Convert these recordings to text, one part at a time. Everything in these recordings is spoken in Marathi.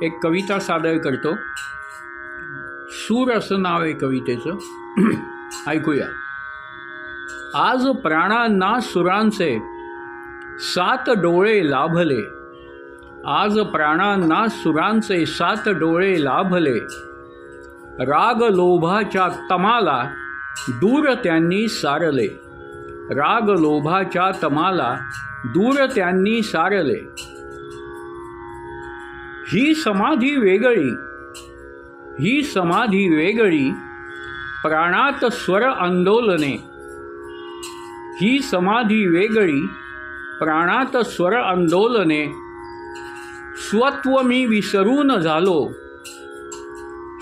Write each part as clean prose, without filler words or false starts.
एक कविता सादर करतो. सूर असं नाव आहे कवितेचं. ऐकूया. आज प्राणांना सुरांचे 7 डोळे लाभले. आज प्राणांना सुरांचे 7 डोळे लाभले. राग लोभाच्या तमाला दूर त्यांनी सारले. राग लोभाच्या तमाला दूर त्यांनी सारले. ही समाधी वेगळी, ही समाधी वेगळी, प्राणात स्वर आंदोलने. ही समाधी वेगळी, प्राणात स्वर आंदोलने. स्वत्व मी विसरून झालो,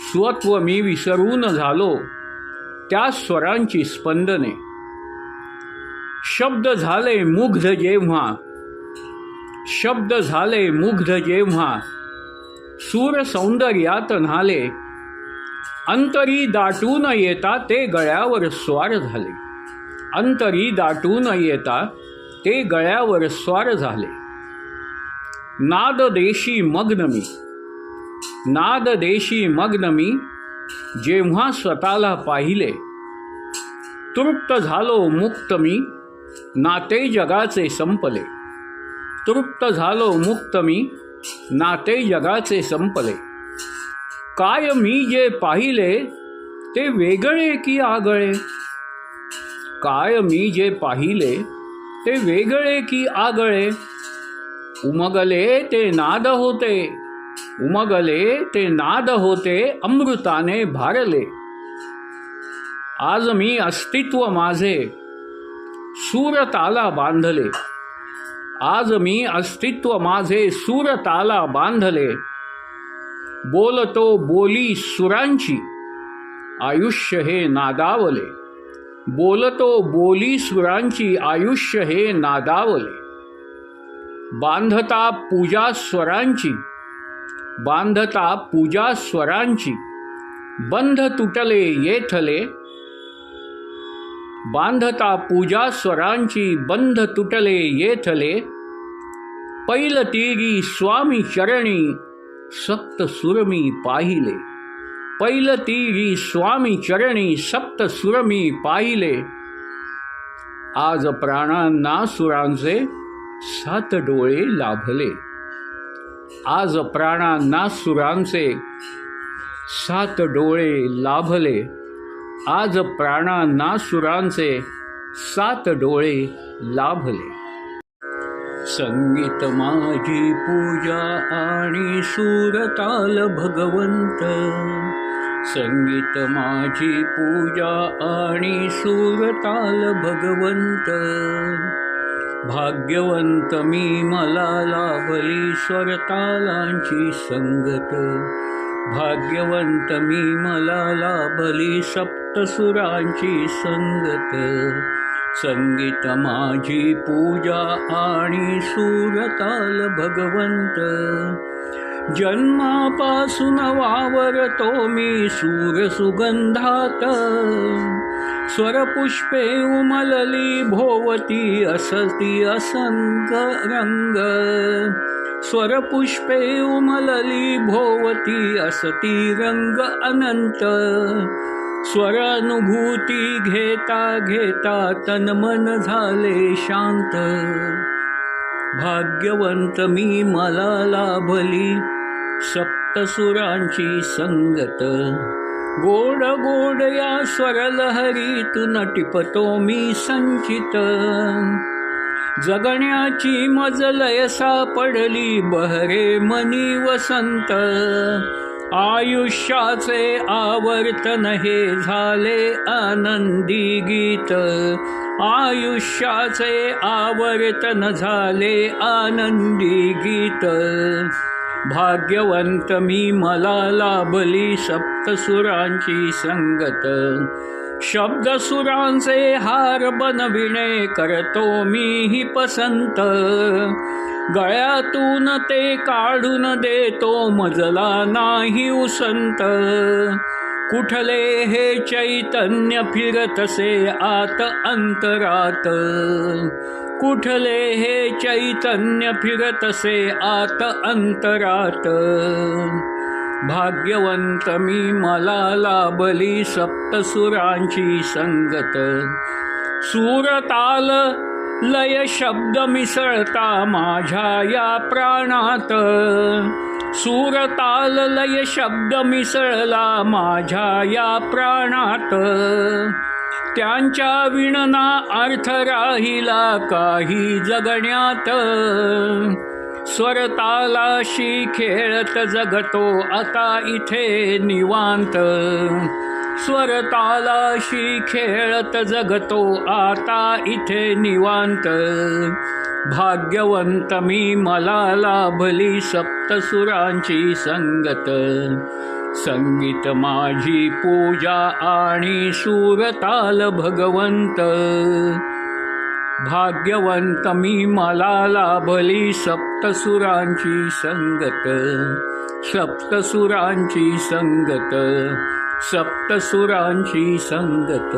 स्वत्व मी विसरून झालो, त्या स्वरांची स्पंदने. शब्द झाले मुग्ध जेव्हा, शब्द झाले मुग्ध जेव्हा, सूर सौंदर्यात न्हाले. अंतरी दाटून येता ते गळ्यावर स्वार झाले. अंतरी दाटून येता ते गळ्यावर स्वार झाले. नाद देशी मग्न मी, नाद देशी मग्न मी, जेव्हा स्वतःला पाहिले. तृप्त झालो मुक्त मी, नाते जगाचे संपले. तृप्त झालो मुक्त मी, नाते जगाचे संपले. काय मी जे पाहिले ते वेगळे की आगळे. काय मी जे पाहिले ते वेगळे की आगळे. उमगले ते नाद होते, उमगले ते नाद होते, अमृताने भारले. आज मी अस्तित्व माझे सूरताला बांधले. आज मी अस्तित्व माझे सूरताला बांधले. बोलतो बोली सुरांची, आयुष्य हे नादावले. बोलतो बोली सुरांची, आयुष्य हे नादावले. बांधता पूजा स्वरांची, बांधता पूजा स्वरांची, बंध तुटले येथले. बांधता पूजा स्वरांची, बंध तुटले येथले. पैल तीरी स्वामी चरणी, सप्त सुरमी पाहिले. पैल तीरी स्वामी चरणी, सप्त सुरमी पाहिले. आज प्राणांना सुरांचे 7 डोळे लाभले. आज प्राणांना सुरांचे 7 डोळे लाभले. आज प्राणांना सुरांचे 7 डोळे लाभले. संगीत माझी पूजा आणि सूरताल भगवंत. संगीत माझी पूजा आणि सूरताल भगवंत. भाग्यवंत मी मला लाभली स्वरतालांची संगत. भाग्यवंत मी मला लाभली सप्तसुरांची संगत. संगीत माझी पूजा आणि सूरताल भगवंत. जन्मापासून वावरतो मी सूर सुगंधात. स्वरपुष्पे उमलली भोवती असती असंग रंग. स्वरपुष्पे उमलली भोवती असती रंग अनंत. स्वरानुभूती घेता घेता तन मन झाले शांत. भाग्यवंत मी मला लाभली सप्तसुरांची संगत. गोड गोड या स्वरलहरीतून टिपतो मी संचित. जगण्याची मजलय सापडली बहरे मनी वसंत. आयुष्याचे आवर्तन हे झाले आनंदी गीत. आयुष्याचे आवर्तन झाले आनंदी गीत. भाग्यवंत मी मला लाभली सप्तसुरांची संगत. शब्दसुरांचे हार बनविणे करतो मीही पसंत. गळ्यातून ते काढून देतो मजला नाही उसंत. कुठले हे चैतन्य फिरतसे आत अंतरात. कुठले हे चैतन्य फिरतसे आत अंतरात. भाग्यवंत मी मला लाभली सप्तसुरांची संगत. सूरताल लय शब्द मिसळता माझ्या या प्राणात. सूरताल लय शब्द मिसळला माझ्या या प्राणात. त्यांच्या विणना अर्थ राहिला काही जगण्यात. स्वरतालाशी खेळत जगतो आता इथे निवांत. स्वरतालाशी खेळत जगतो आता इथे निवांत. भाग्यवंत मी मला लाभली सप्तसुरांची संगत. संगीत माझी पूजा आणि सूरताल भगवंत. भाग्यवंत मी मला लाभली सप्तसुरांची संगत. सप्तसुरांची संगत. सप्तसुरांची संगत.